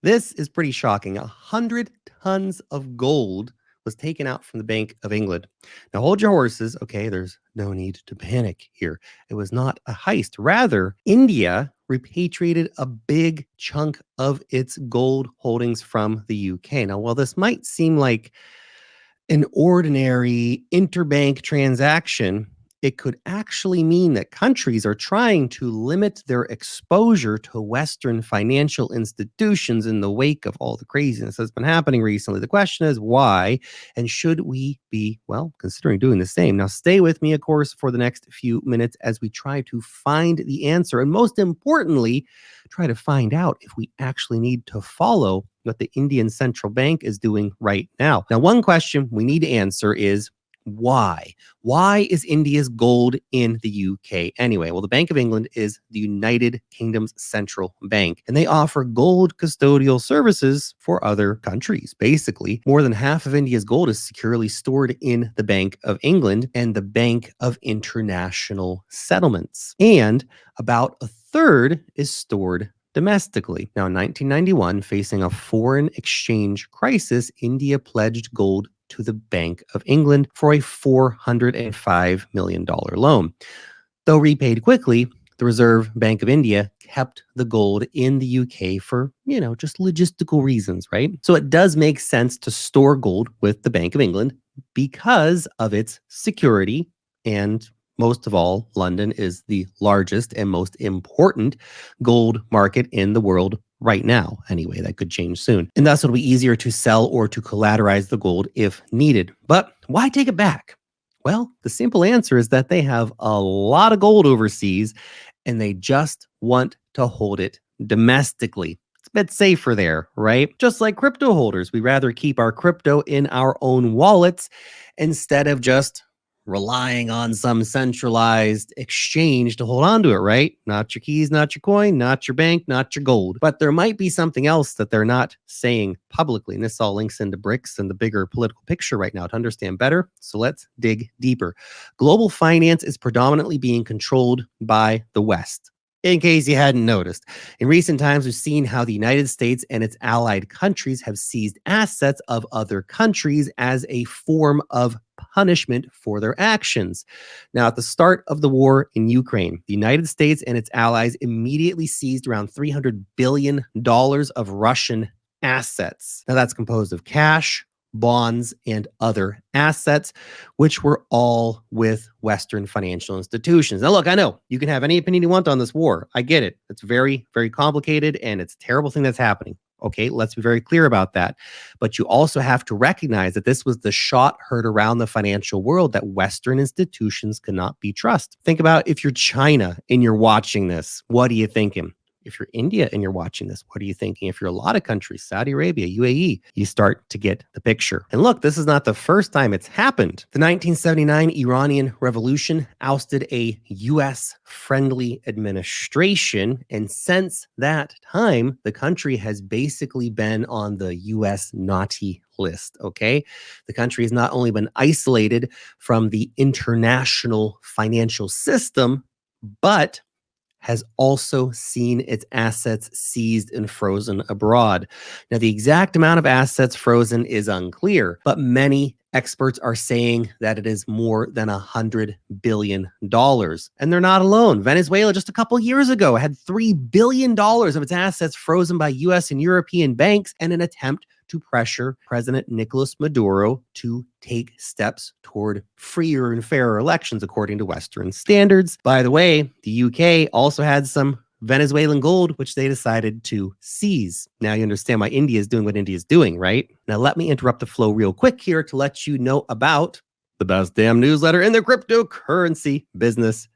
This is pretty shocking. 100 tons of gold was taken out from the Bank of England. Now, hold your horses. Okay, there's no need to panic here. It was not a heist. Rather, India repatriated a big chunk of its gold holdings from the UK. Now, while this might seem like an ordinary interbank transaction, it could actually mean that countries are trying to limit their exposure to Western financial institutions in the wake of all the craziness that's been happening recently. The question is why, and should we be, well, considering doing the same? Now, stay with me, of course, for the next few minutes as we try to find the answer. And most importantly, try to find out if we actually need to follow what the Indian central bank is doing right now. Now, one question we need to answer is why? Why is India's gold in the UK anyway? Well, the Bank of England is the United Kingdom's central bank, and they offer gold custodial services for other countries. Basically, more than half of India's gold is securely stored in the Bank of England and the Bank of International Settlements, and about a third is stored domestically. Now, in 1991, facing a foreign exchange crisis, India pledged gold to the Bank of England for a $405 million loan. Though repaid quickly, the Reserve Bank of India kept the gold in the UK for, just logistical reasons, right? So it does make sense to store gold with the Bank of England because of its security, and most of all, London is the largest and most important gold market in the world right now. Anyway, that could change soon. And thus it'll be easier to sell or to collateralize the gold if needed. But why take it back? Well, the simple answer is that they have a lot of gold overseas and they just want to hold it domestically. It's a bit safer there, right? Just like crypto holders, we rather keep our crypto in our own wallets instead of just relying on some centralized exchange to hold on to it, right? Not your keys, not your coin, not your bank, not your gold. But there might be something else that they're not saying publicly. And this all links into BRICS and the bigger political picture right now to understand better. So let's dig deeper. Global finance is predominantly being controlled by the West. In case you hadn't noticed, in recent times, we've seen how the United States and its allied countries have seized assets of other countries as a form of punishment for their actions. Now, at the start of the war in Ukraine, the United States and its allies immediately seized around $300 billion of Russian assets. Now, that's composed of cash, bonds, and other assets, which were all with Western financial institutions. Now, look, I know you can have any opinion you want on this war. I get it. It's very, very complicated, and it's a terrible thing that's happening. Okay, let's be very clear about that. But you also have to recognize that this was the shot heard around the financial world that Western institutions cannot be trusted. Think about if you're China and you're watching this, what are you thinking? If you're India and you're watching this, what are you thinking? If you're a lot of countries, Saudi Arabia, UAE, you start to get the picture. And look, this is not the first time it's happened. The 1979 Iranian Revolution ousted a US-friendly administration. And since that time, the country has basically been on the US naughty list, okay? The country has not only been isolated from the international financial system, but has also seen its assets seized and frozen abroad. Now, the exact amount of assets frozen is unclear, but many experts are saying that it is more than $100 billion. And they're not alone. Venezuela, just a couple years ago, had $3 billion of its assets frozen by US and European banks in an attempt to pressure President Nicolas Maduro to take steps toward freer and fairer elections according to Western standards. By the way, the UK also had some Venezuelan gold, which they decided to seize. Now you understand why India is doing what India is doing, right? Now let me interrupt the flow real quick here to let you know about the best damn newsletter in the cryptocurrency business.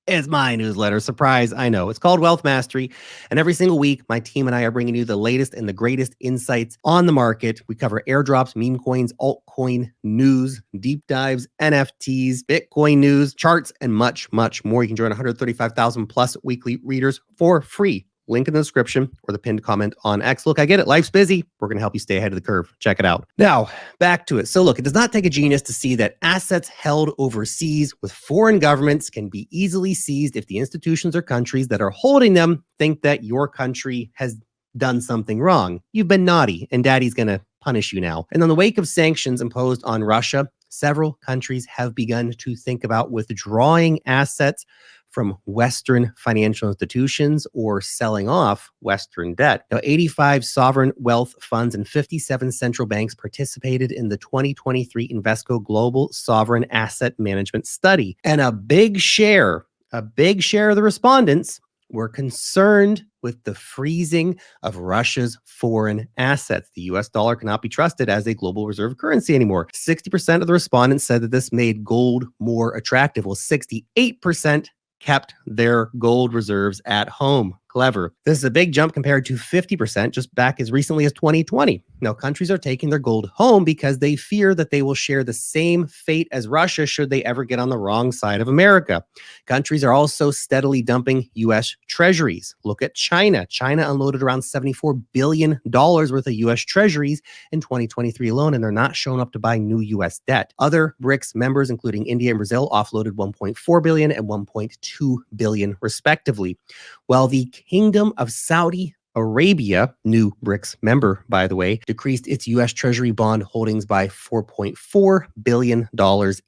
It's my newsletter. Surprise, I know. It's called Wealth Mastery. And every single week, my team and I are bringing you the latest and the greatest insights on the market. We cover airdrops, meme coins, altcoin news, deep dives, NFTs, Bitcoin news, charts, and much, much more. You can join 135,000 plus weekly readers for free. Link in the description or the pinned comment on X. Look, I get it. Life's busy. We're going to help you stay ahead of the curve. Check it out. Now, back to it. So look, it does not take a genius to see that assets held overseas with foreign governments can be easily seized if the institutions or countries that are holding them think that your country has done something wrong. You've been naughty, and daddy's going to punish you now. And in the wake of sanctions imposed on Russia, several countries have begun to think about withdrawing assets from Western financial institutions or selling off Western debt. Now, 85 sovereign wealth funds and 57 central banks participated in the 2023 Invesco Global Sovereign Asset Management Study. And a big share of the respondents were concerned with the freezing of Russia's foreign assets. The US dollar cannot be trusted as a global reserve currency anymore. 60% of the respondents said that this made gold more attractive, while 68% kept their gold reserves at home. Clever. This is a big jump compared to 50% just back as recently as 2020. Now, countries are taking their gold home because they fear that they will share the same fate as Russia should they ever get on the wrong side of America. Countries are also steadily dumping U.S. treasuries. Look at China. China unloaded around $74 billion worth of U.S. treasuries in 2023 alone, and they're not showing up to buy new U.S. debt. Other BRICS members, including India and Brazil, offloaded $1.4 billion and $1.2 billion, respectively. While the Kingdom of Saudi Arabia, new BRICS member, by the way, decreased its U.S. Treasury bond holdings by $4.4 billion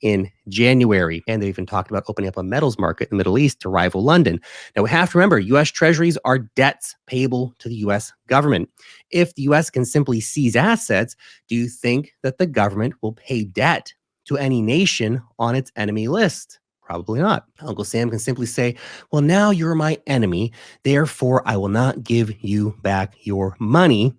in January. And they even talked about opening up a metals market in the Middle East to rival London. Now, we have to remember, U.S. Treasuries are debts payable to the U.S. government. If the U.S. can simply seize assets, do you think that the government will pay debt to any nation on its enemy list? Probably not. Uncle Sam can simply say, well, now you're my enemy, therefore I will not give you back your money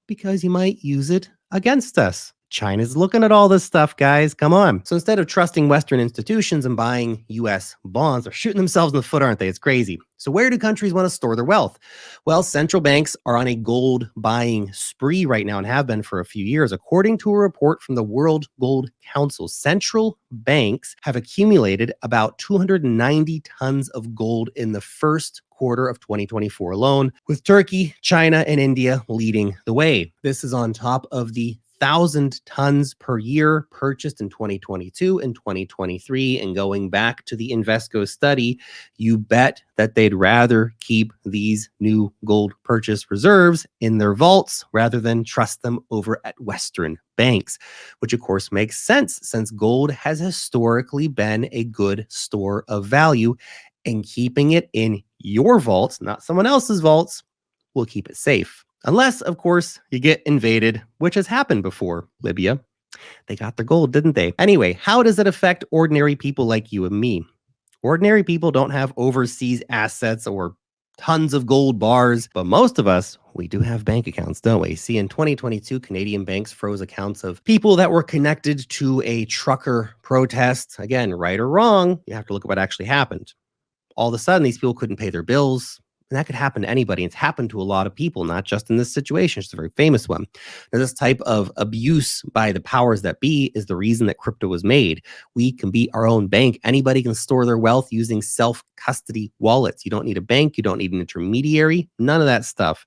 because you might use it against us. China's looking at all this stuff, guys. Come on. So instead of trusting Western institutions and buying U.S. bonds, they're shooting themselves in the foot, aren't they? It's crazy. So where do countries want to store their wealth? Well, central banks are on a gold buying spree right now and have been for a few years. According to a report from the World Gold Council, central banks have accumulated about 290 tons of gold in the first quarter of 2024 alone, with Turkey, China, and India leading the way. This is on top of the 1,000 tons per year purchased in 2022 and 2023. And going back to the Invesco study, you bet that they'd rather keep these new gold purchase reserves in their vaults rather than trust them over at Western banks, which of course makes sense since gold has historically been a good store of value, and keeping it in your vaults, not someone else's vaults, will keep it safe. Unless, of course, you get invaded, which has happened before. Libya, they got their gold, didn't they? Anyway, how does it affect ordinary people like you and me? Ordinary people don't have overseas assets or tons of gold bars, but most of us, we do have bank accounts, don't we? See, in 2022, Canadian banks froze accounts of people that were connected to a trucker protest. Again, right or wrong, you have to look at what actually happened. All of a sudden, these people couldn't pay their bills. And that could happen to anybody. It's happened to a lot of people, not just in this situation. It's a very famous one. Now, this type of abuse by the powers that be is the reason that crypto was made. We can be our own bank. Anybody can store their wealth using self-custody wallets. You don't need a bank. You don't need an intermediary. None of that stuff.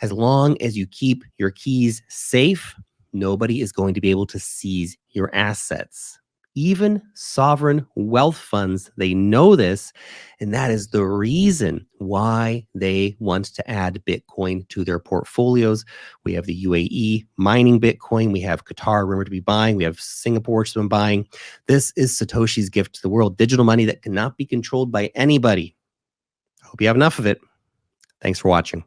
As long as you keep your keys safe, nobody is going to be able to seize your assets. Even sovereign wealth funds, they know this, and that is the reason why they want to add Bitcoin to their portfolios. We have the UAE mining Bitcoin. We have Qatar rumored to be buying. We have Singapore which has been buying. This is Satoshi's gift to the world, digital money that cannot be controlled by anybody. I hope you have enough of it. Thanks for watching.